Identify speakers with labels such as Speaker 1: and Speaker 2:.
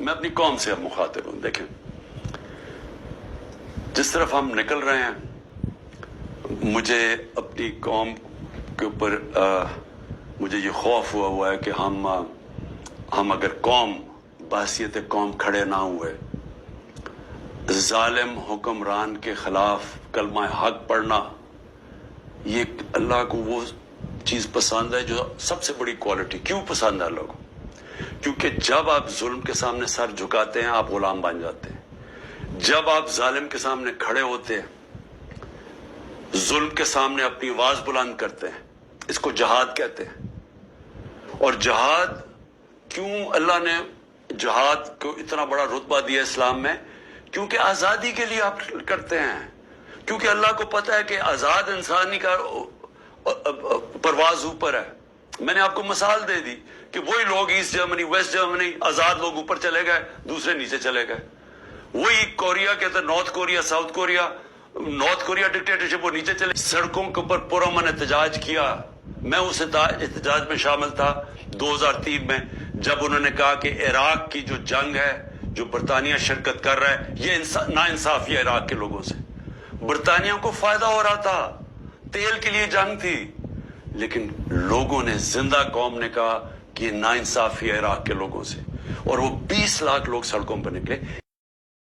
Speaker 1: میں اپنی قوم سے اب مخاطب ہوں. دیکھیں جس طرف ہم نکل رہے ہیں، مجھے اپنی قوم کے اوپر مجھے یہ خوف ہوا ہے کہ ہم اگر قوم بحیثیت قوم کھڑے نہ ہوئے، ظالم حکمران کے خلاف کلمہ حق پڑھنا، یہ اللہ کو وہ چیز پسند ہے جو سب سے بڑی کوالٹی. کیوں پسند ہے اللہ کو؟ کیونکہ جب آپ ظلم کے سامنے سر جھکاتے ہیں آپ غلام بن جاتے ہیں. جب آپ ظالم کے سامنے کھڑے ہوتے ہیں، ظلم کے سامنے اپنی آواز بلند کرتے ہیں، اس کو جہاد کہتے ہیں. اور جہاد کیوں اللہ نے جہاد کو اتنا بڑا رتبہ دیا اسلام میں؟ کیونکہ آزادی کے لیے آپ کرتے ہیں. کیونکہ اللہ کو پتہ ہے کہ آزاد انسانی کا پرواز اوپر ہے. میں نے آپ کو مثال دے دی کہ وہی لوگ ایسٹ جرمنی ویسٹ جرمنی آزاد لوگ اوپر چلے گئے، دوسرے نیچے چلے گئے. وہی کوریا کہتے north Korea south Korea, north Korea dictatorship, وہ نیچے چلے. سڑکوں کے اوپر پرامن احتجاج کیا. میں اس احتجاج میں شامل تھا 2003 میں، جب انہوں نے کہا کہ عراق کی جو جنگ ہے، جو برطانیہ شرکت کر رہا ہے، یہ ناانصافی ہے عراق کے لوگوں سے. برطانیہ کو فائدہ ہو رہا تھا، تیل کے لیے جنگ تھی، لیکن لوگوں نے، زندہ قوم نے کہا کہ یہ ناانصافی ہے عراق کے لوگوں سے، اور وہ 20 لاکھ لوگ سڑکوں پر نکلے.